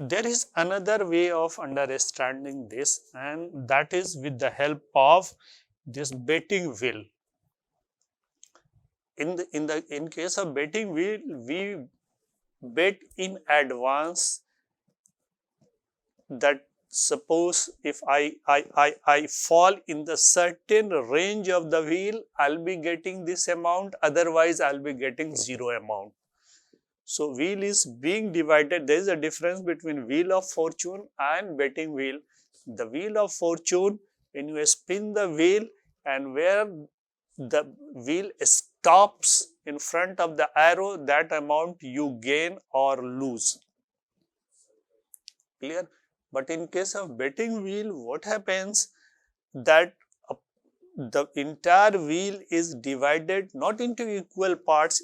there is another way of understanding this, and that is with the help of this betting wheel. In case of betting wheel, we bet in advance that suppose if I fall in the certain range of the wheel, I'll be getting this amount, otherwise I'll be getting zero amount. So wheel is being divided. There is a difference between wheel of fortune and betting wheel. The wheel of fortune, when you spin the wheel and where the wheel stops in front of the arrow, that amount you gain or lose. Clear? But in case of betting wheel, what happens that the entire wheel is divided not into equal parts.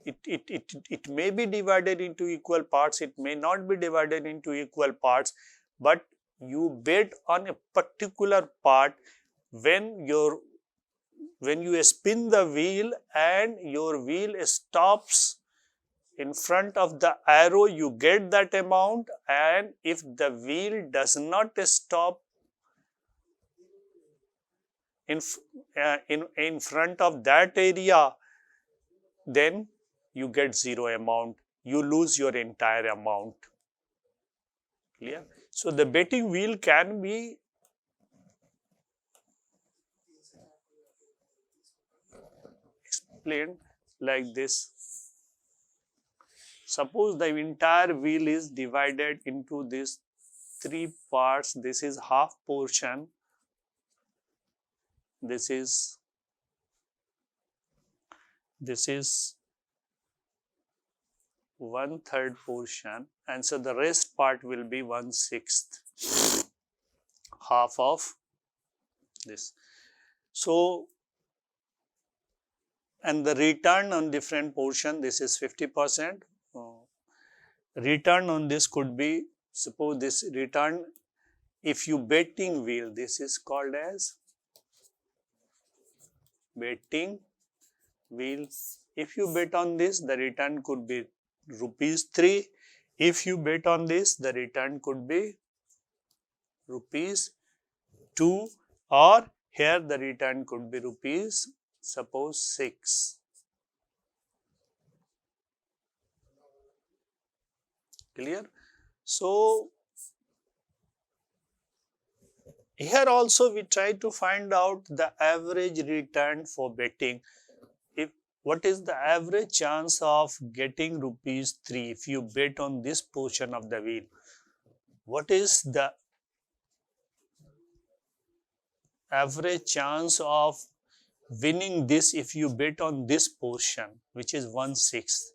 It may be divided into equal parts, it may not be divided into equal parts, but you bet on a particular part. When you spin the wheel and your wheel stops in front of the arrow, you get that amount, and if the wheel does not stop in front of that area, then you get zero amount, you lose your entire amount. Clear? So the betting wheel can be explained like this. Suppose the entire wheel is divided into these three parts. This is half portion, this is 1/3 portion, and so the rest part will be 1/6, half of this. So, and the return on different portion, this is 50%. Return on this could be, suppose this return, if you betting wheel, this is called as betting wheel. If you bet on this, the return could be ₹3. If you bet on this, the return could be ₹2, or here the return could be suppose 6. Clear? So here also we try to find out the average return for betting. What is the average chance of getting ₹3 if you bet on this portion of the wheel? What is the average chance of winning this if you bet on this portion, which is 1/6?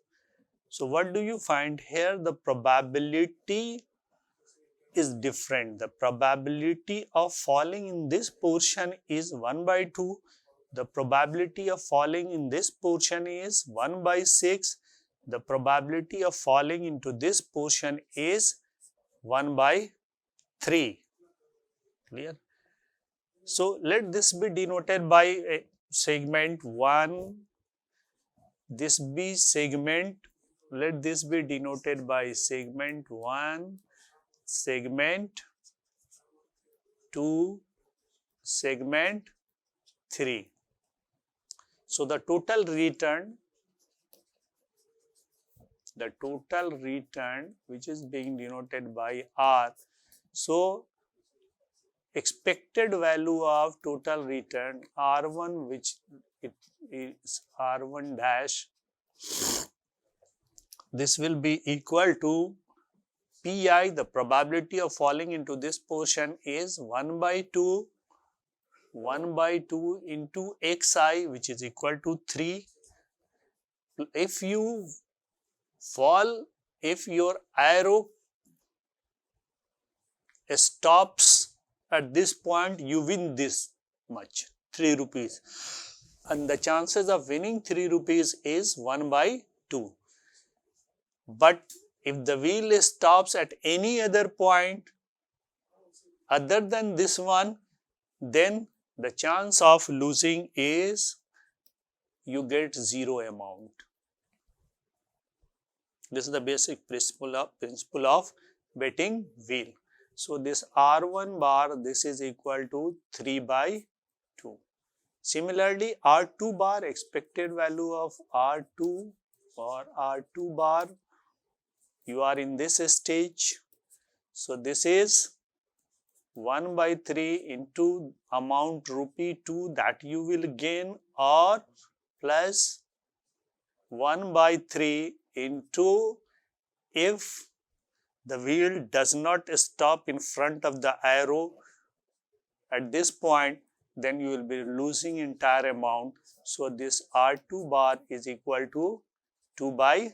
So what do you find here? The probability is different. The probability of falling in this portion is 1/2. The probability of falling in this portion is 1/6. The probability of falling into this portion is 1/3. Clear? So let this be denoted by segment 1. This be segment, let this be denoted by segment 1, segment 2, segment 3. So the total return which is being denoted by R. So expected value of total return R1, which it is R1 dash, this will be equal to Pi. The probability of falling into this portion is 1/2 into Xi, which is equal to 3. If you fall, if your arrow stops at this point, you win this much, ₹3, and the chances of winning ₹3 is 1/2. But if the wheel stops at any other point other than this one, then the chance of losing is you get zero amount. This is the basic principle of betting wheel. So this R1 bar, this is equal to 3 by 2. Similarly, R2 bar, expected value of R2 or R2 bar, you are in this stage. So this is 1 by 3 into amount rupee 2 that you will gain, or plus 1 by 3 into, if the wheel does not stop in front of the arrow at this point, then you will be losing entire amount. So this R2 bar is equal to 2 by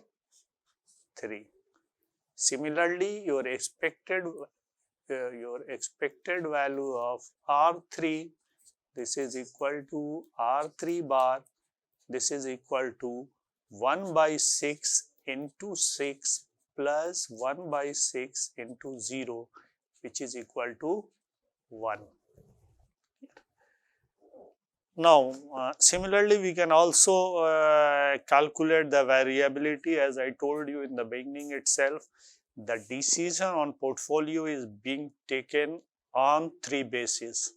3. Similarly, your expected value of R3, this is equal to R3 bar, this is equal to 1 by 6 into 6 plus 1 by 6 into 0, which is equal to 1. Now, similarly, we can also calculate the variability. As I told you in the beginning itself, the decision on portfolio is being taken on 3 bases: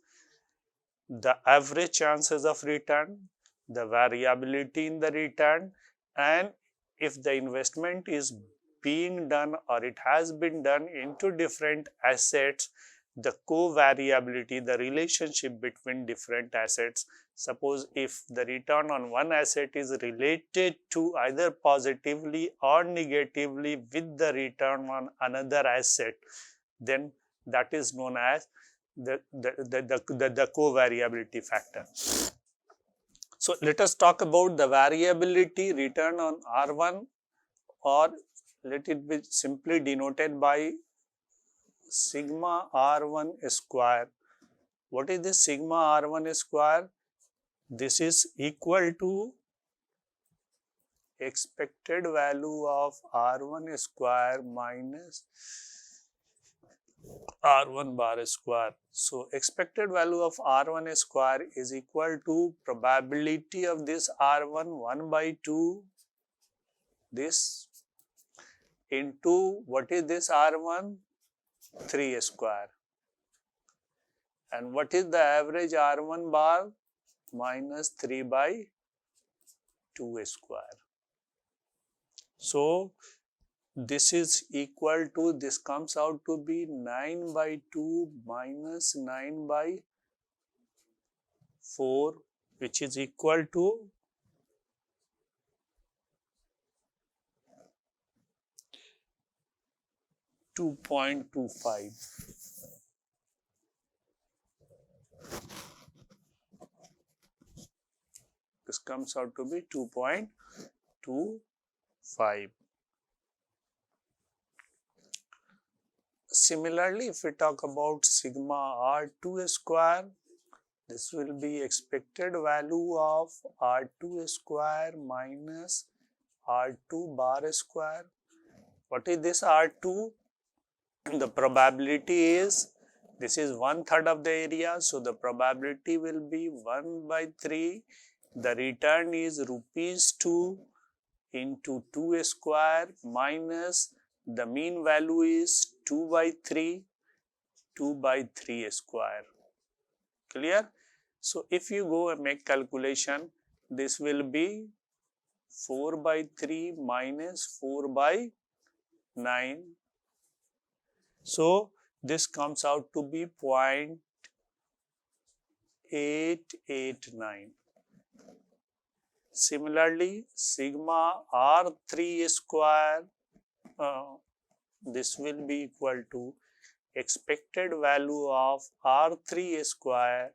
the average chances of return, the variability in the return, and if the investment is being done or it has been done into different assets, the covariability, the relationship between different assets. Suppose if the return on one asset is related to either positively or negatively with the return on another asset, then that is known as the covariability factor. So let us talk about the variability return on R1, or let it be simply denoted by sigma R1 square. What is this sigma R1 square? This is equal to expected value of R1 square minus R1 bar square. So expected value of R1 square is equal to probability of this R1 1 by 2, this, into what is this R1? 3 square. And what is the average R1 bar? Minus 3 by 2 square. So this is equal to, this comes out to be 9 by 2 minus 9 by 4, which is equal to 2.25. This comes out to be 2.25. Similarly, if we talk about sigma R2 square, this will be expected value of R2 square minus R2 bar square. What is this R2? The probability is, this is 1/3 of the area, so the probability will be 1 by 3. The return is rupees 2 into 2 square minus the mean value is 2 by 3, 2 by 3 square. Clear? So if you go and make calculation, this will be 4 by 3 minus 4 by 9. So this comes out to be 0.889. Similarly, sigma R3 square, this will be equal to expected value of R3 square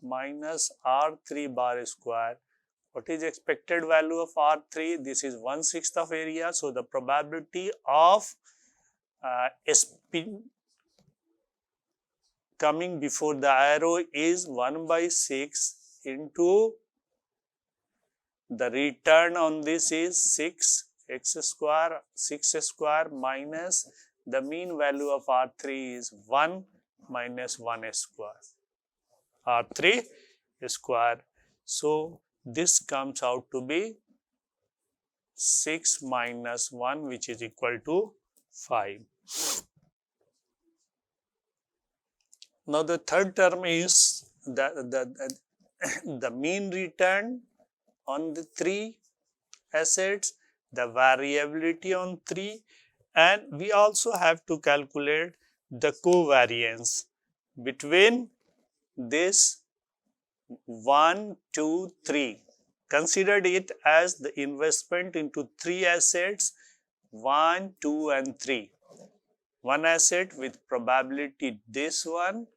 minus R3 bar square. What is expected value of R3? This is 1/6 of area, so the probability of spin coming before the arrow is 1 by 6 into the return on this is 6 square minus the mean value of R3 is 1 minus 1 square, R3 square. So this comes out to be 6 minus 1, which is equal to 5. Now the third term is the mean return on the 3 assets, the variability on 3, and we also have to calculate the covariance between this 1, 2, 3. Considered it as the investment into 3 assets, 1, 2 and 3. One asset with probability this one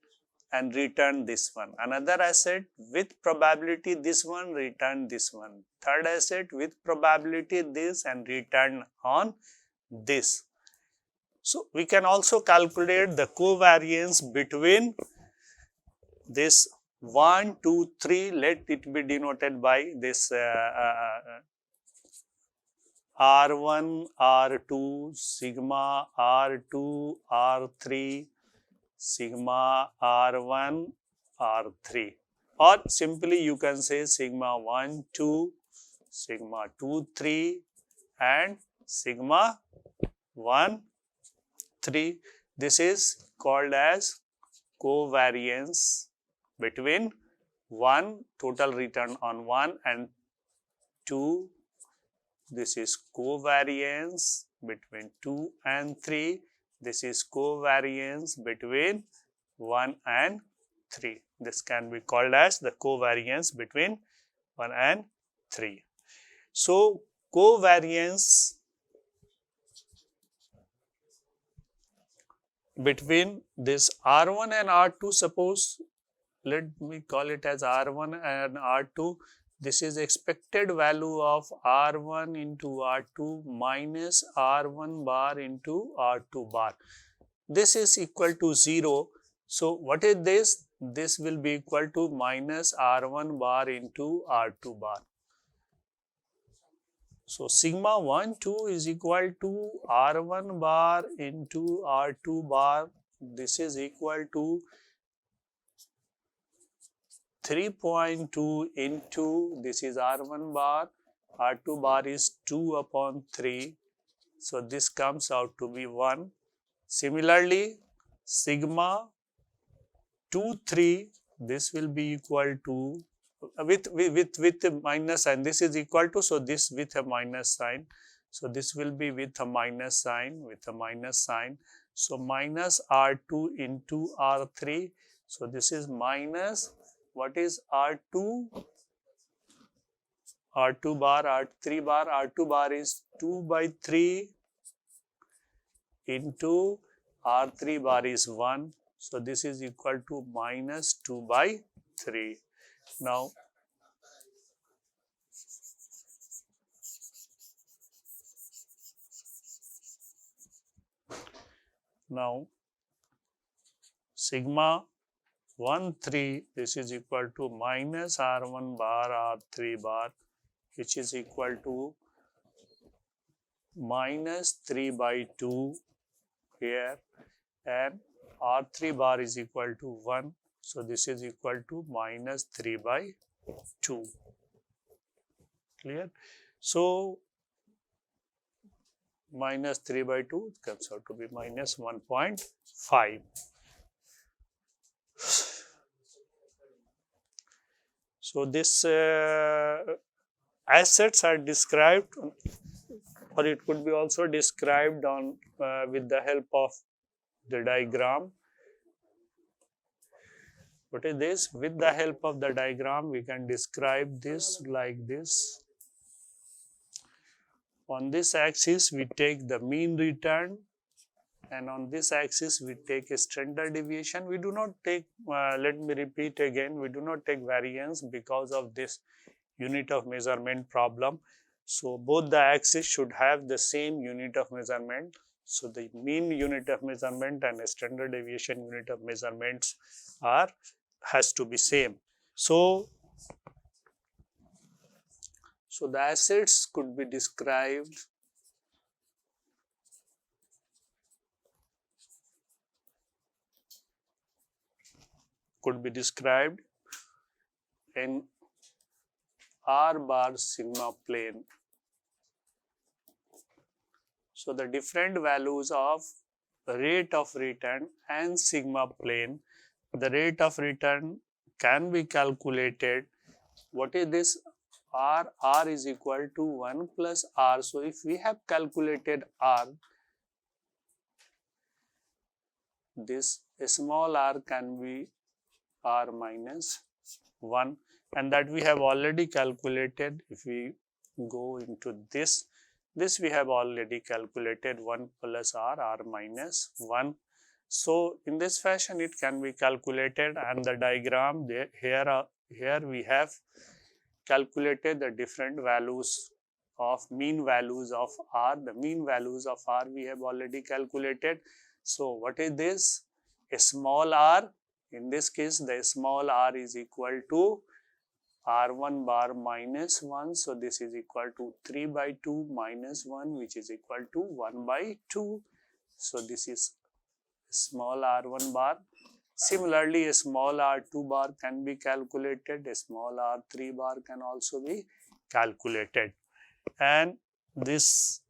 and return this one. Another asset with probability this one, return this one. Third asset with probability this and return on this. So we can also calculate the covariance between this 1, 2, 3. Let it be denoted by this R1, R2, sigma R2, R3, sigma R1, R3, or simply you can say sigma 1, 2, sigma 2, 3 and sigma 1, 3. This is called as covariance between 1, total return on 1, and 2. This is covariance between 2 and 3. This is covariance between 1 and 3. This can be called as the covariance between 1 and 3. So, covariance between this R1 and R2, suppose let me call it as R1 and R2. This is expected value of R1 into R2 minus R1 bar into R2 bar. This is equal to 0. So, what is this? This will be equal to minus R1 bar into R2 bar. So, sigma 1, 2 is equal to R1 bar into R2 bar. This is equal to 3.2 into, this is R1 bar, R2 bar is 2 upon 3. So, this comes out to be 1. Similarly, sigma 2, 3, this will be equal to, with a minus sign, this is equal to, so this with a minus sign. So, this will be with a minus sign, So, minus R2 into R3. So, this is minus, what is R2? R2 bar, R3 bar, R2 bar is 2 by 3 into R3 bar is 1. So, this is equal to minus 2 by 3. Now, sigma 1, 3, this is equal to minus R1 bar, R3 bar, which is equal to minus 3 by 2 here, and R3 bar is equal to 1. So, this is equal to minus 3 by 2. Clear? So, minus 3 by 2 comes out to be minus 1.5. So, this assets are described, or it could be also described on with the help of the diagram. What is this? With the help of the diagram, we can describe this like this. On this axis, we take the mean return, and on this axis, we take a standard deviation. We do not take, let me repeat again, we do not take variance because of this unit of measurement problem. So, both the axes should have the same unit of measurement. So, the mean unit of measurement and a standard deviation unit of measurements has to be same. So, the assets could be described in R bar sigma plane. So, the different values of rate of return and sigma plane the rate of return can be calculated. What is this? R is equal to 1 plus R. So if we have calculated R, this small r can be R minus 1, and that we have already calculated. If we go into this we have already calculated 1 plus R minus 1. So in this fashion it can be calculated, and the diagram there here we have calculated the different values of mean values of R. The mean values of R we have already calculated. So what is this? A small r. In this case, the small r is equal to R1 bar minus 1. So this is equal to 3 by 2 minus 1, which is equal to 1 by 2. So this is small r1 bar. Similarly, a small r2 bar can be calculated. A small r3 bar can also be calculated. And this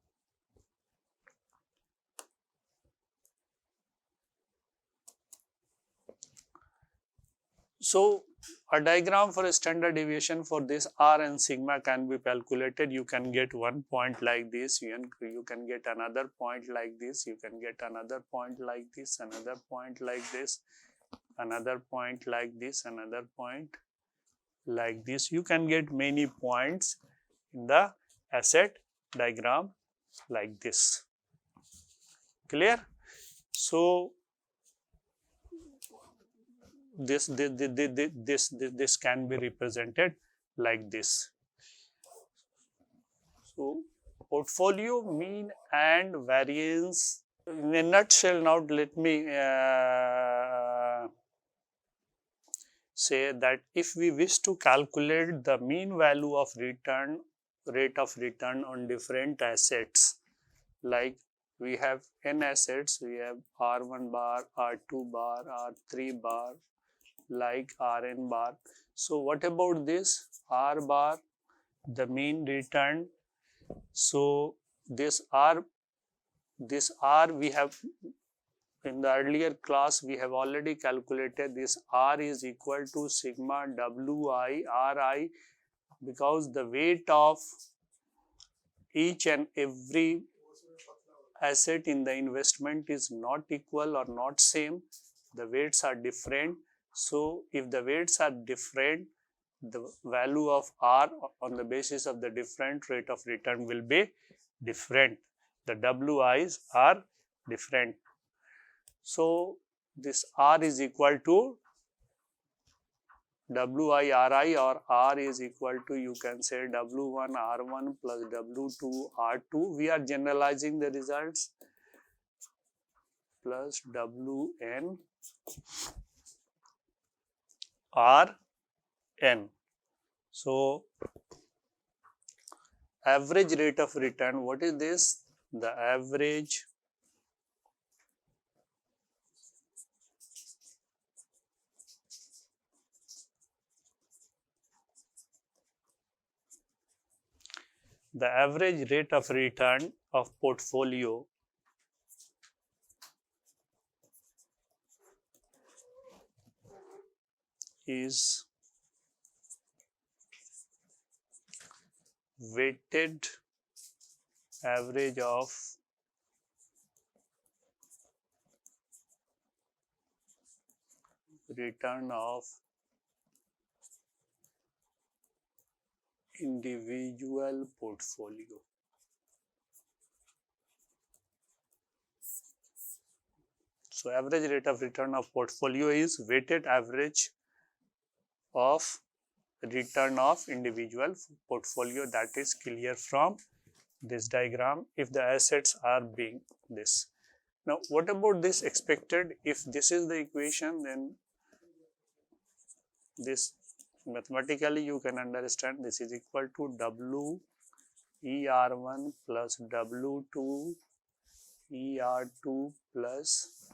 so a diagram for a standard deviation for this R and sigma can be calculated. You can get one point like this, you can get another point like this, you can get another point like this, another point like this, another point like this, another point like this. You can get many points in the asset diagram like this. Clear? So this can be represented like this. So portfolio mean and variance in a nutshell. Now let me say that if we wish to calculate the mean value of rate of return on different assets, like we have n assets, we have R1 bar, R2 bar, R3 bar, like Rn bar. So what about this R bar, the mean return? So this R we have in the earlier class we have already calculated. This R is equal to sigma Wi Ri, because the weight of each and every asset in the investment is not equal or not same. The weights are different. So if the weights are different, the value of R on the basis of the different rate of return will be different. The Wi's are different. So this R is equal to Wi Ri, or R is equal to, you can say, W1 R1 plus W2 R2. We are generalizing the results, plus Wn Rn. So average rate of return, what is this? The average rate of return of portfolio is weighted average of return of individual portfolio. So average rate of return of portfolio is weighted average of return of individual portfolio. That is clear from this diagram if the assets are being this. Now what about this expected? If this is the equation, then this mathematically you can understand this is equal to W ER1 plus W2 ER2 plus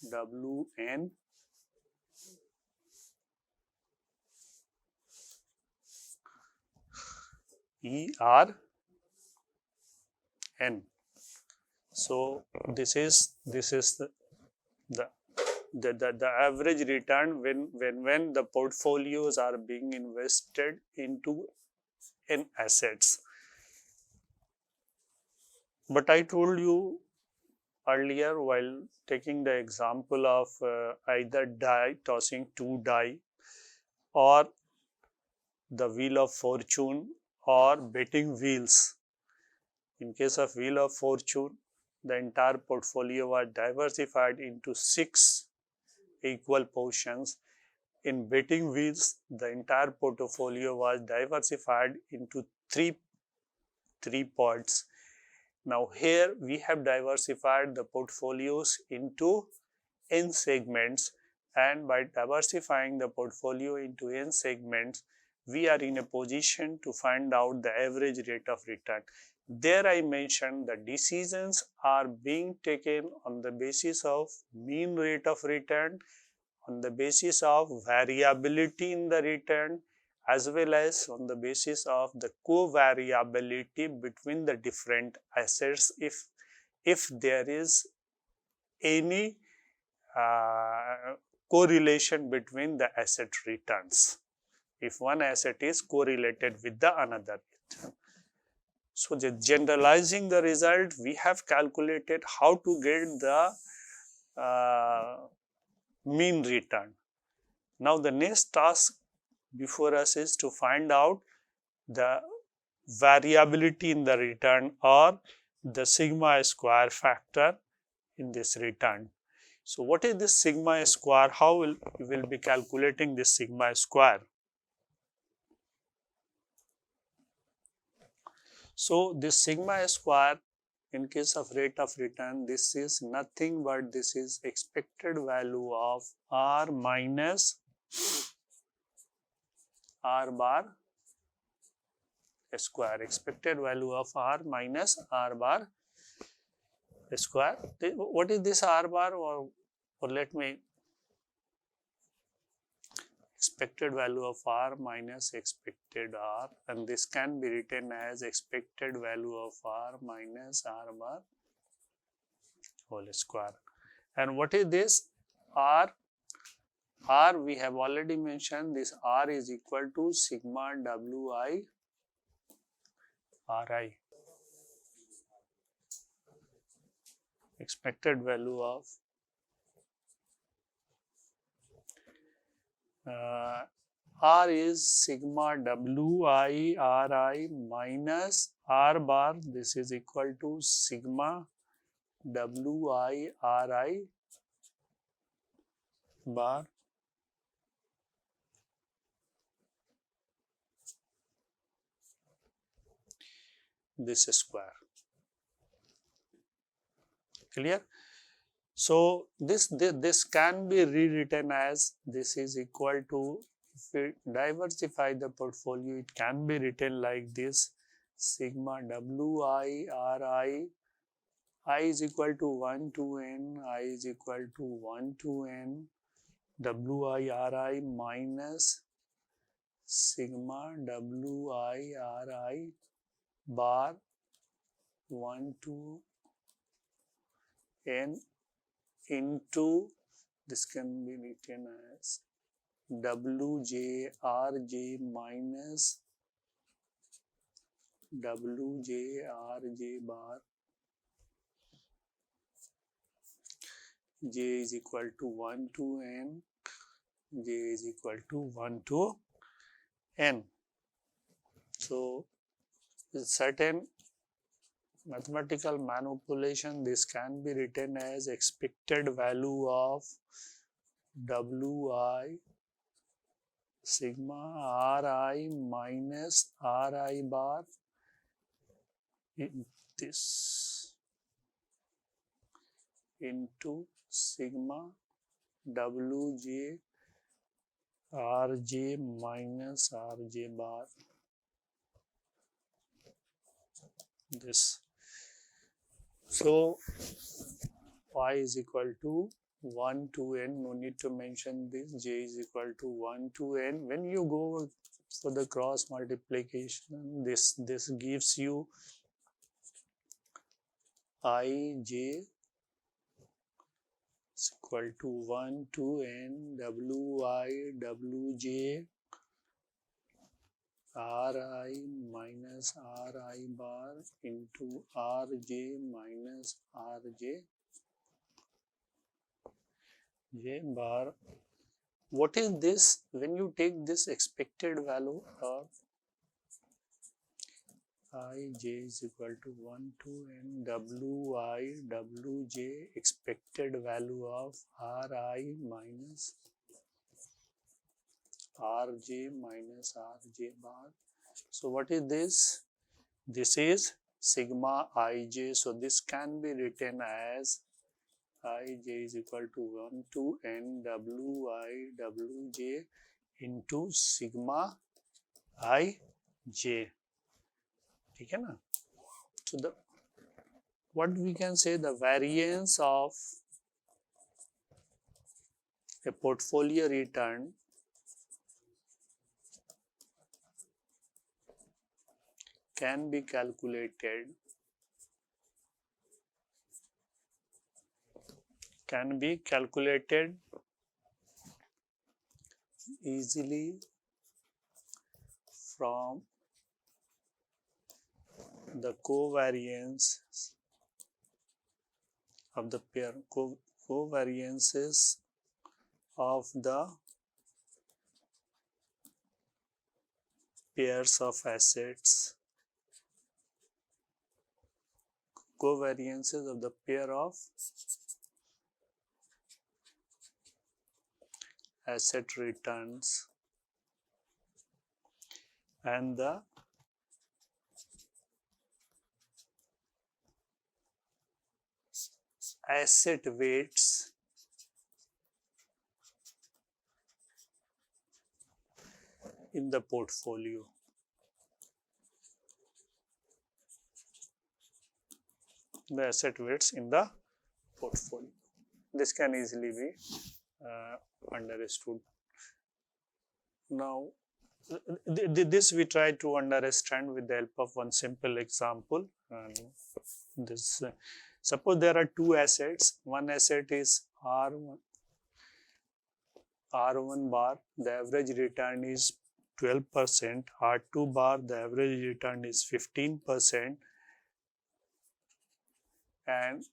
Wn ERN. So this is the average return when the portfolios are being invested into in assets. But I told you earlier while taking the example of either tossing two die, or the wheel of fortune, or betting wheels. In case of wheel of fortune, the entire portfolio was diversified into 6 equal portions. In betting wheels, the entire portfolio was diversified into three pods. Now here we have diversified the portfolios into n segments, and by diversifying the portfolio into n segments, we are in a position to find out the average rate of return. There I mentioned the decisions are being taken on the basis of mean rate of return, on the basis of variability in the return, as well as on the basis of the covariability between the different assets, if there is any correlation between the asset returns, if one asset is correlated with the another. So generalizing the result, we have calculated how to get the mean return. Now the next task before us is to find out the variability in the return, or the sigma square factor in this return. So what is this sigma square? How we will be calculating this sigma square? So this sigma square, in case of rate of return, this is nothing but this is expected value of r minus r bar square, expected value of r minus r bar square. What is this r bar? Or let me, expected value of r minus expected r, and this can be written as expected value of r minus r bar whole square. And what is this r? R we have already mentioned, this r is equal to sigma wi ri, expected value of r is sigma wi ri minus r bar, this is equal to sigma wi ri bar this square. Clear? So this can be rewritten as, this is equal to, if we diversify the portfolio, it can be written like this: sigma wi ri, I is equal to 1 to n, I is equal to 1 to n, wi ri minus sigma wi ri bar 1 to n into, this can be written as wjrj minus wjrj bar, j is equal to 1 to n, j is equal to 1 to n. So with certain mathematical manipulation, this can be written as expected value of wi sigma ri minus ri bar in this into sigma wj rj minus rj bar this. So y is equal to 1 to n, no need to mention this, j is equal to 1 to n. When you go for the cross multiplication, this gives you ij is equal to 1 to n wi wj ri minus ri bar into rj minus rj j bar. What is this? When you take this expected value of ij is equal to 1 to n wi wj expected value of ri minus rj minus rj bar. So what is this? This is sigma ij. So this can be written as ij is equal to 1 to n wi wj into sigma ij. ठीक है ना? So the what we can say, the variance of a portfolio return can be calculated easily from the covariance of the pair, covariances of the pairs of assets, covariances of the pair of asset returns and the asset weights in the portfolio. The asset weights in the portfolio. This can easily be understood. Now, this we try to understand with the help of one simple example. This suppose there are two assets. One asset is R1 bar, the average return is 12%, R2 bar, the average return is 15%, and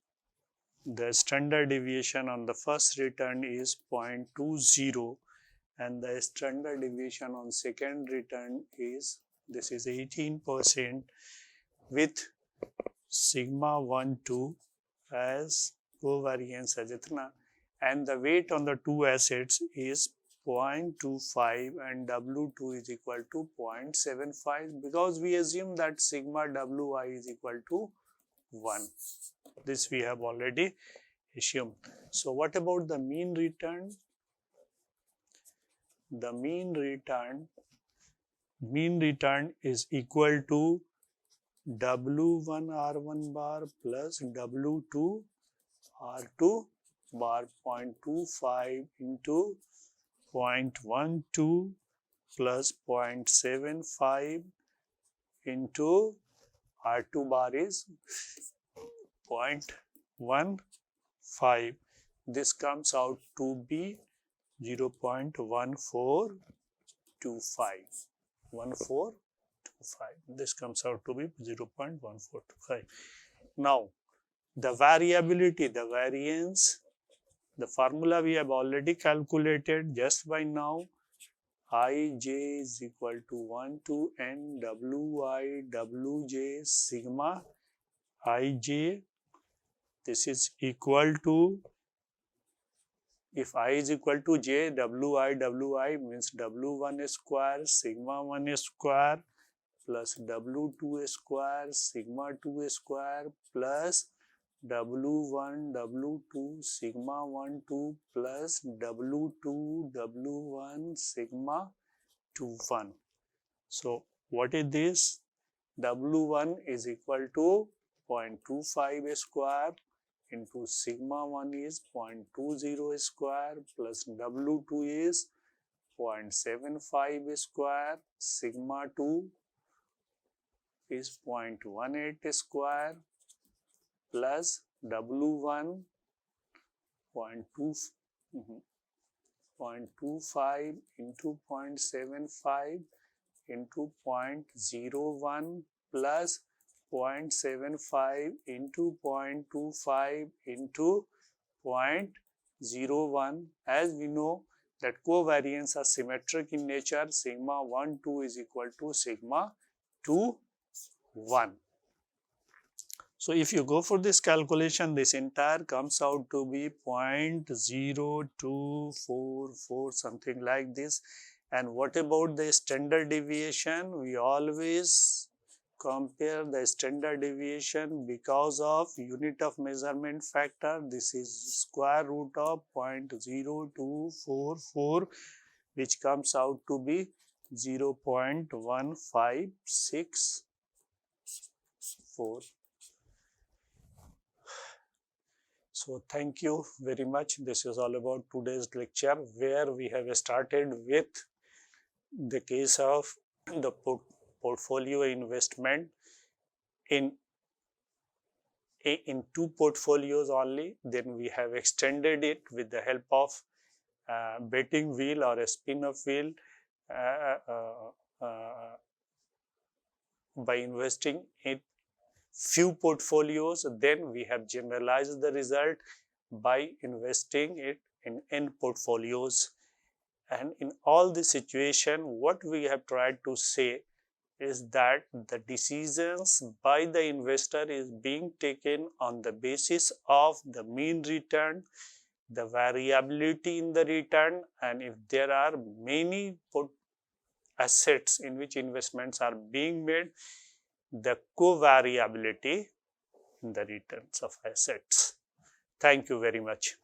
the standard deviation on the first return is 0.20, and the standard deviation on second return is, this is 18%, with sigma 1 2 as covariance as itna, and the weight on the two assets is 0.25 and W2 is equal to 0.75, because we assume that sigma Wi is equal to 1. This we have already assumed. So what about the mean return? The mean return is equal to W1 R1 bar plus W2 R2 bar, 0.25 into 0.12 plus 0.75 into R2 bar is 0.15. This comes out to be 0.1425. 1425. This comes out to be 0.1425. Now, the variability, the variance, the formula we have already calculated just by now. Ij is equal to 1 to n wi wj sigma ij. This is equal to, if I is equal to j, wi means w1 square sigma 1 square plus w2 square sigma 2 square plus w1 w2 sigma 1 2 plus w2 w1 sigma 2 1. So what is this? W1 is equal to 0.25 square into sigma 1 is 0.20 square plus W2 is 0.75 square, sigma 2 is 0.18 square plus W1 0.25 into 0.75 into 0.01 plus 0.75 into 0.25 into 0.01. As we know that covariance are symmetric in nature, sigma 1 2 is equal to sigma 2 1. So if you go for this calculation, this entire comes out to be 0.0244, something like this. And what about the standard deviation? We always compare the standard deviation because of unit of measurement factor. This is square root of 0.0244, which comes out to be 0.1564. So thank you very much. This is all about today's lecture, where we have started with the case of the portfolio investment in two portfolios only. Then we have extended it with the help of betting wheel or a spin-off wheel by investing in few portfolios. Then we have generalized the result by investing it in n portfolios. And in all the situation, what we have tried to say is that the decisions by the investor is being taken on the basis of the mean return, the variability in the return, and if there are many assets in which investments are being made, the covariability in the returns of assets. Thank you very much.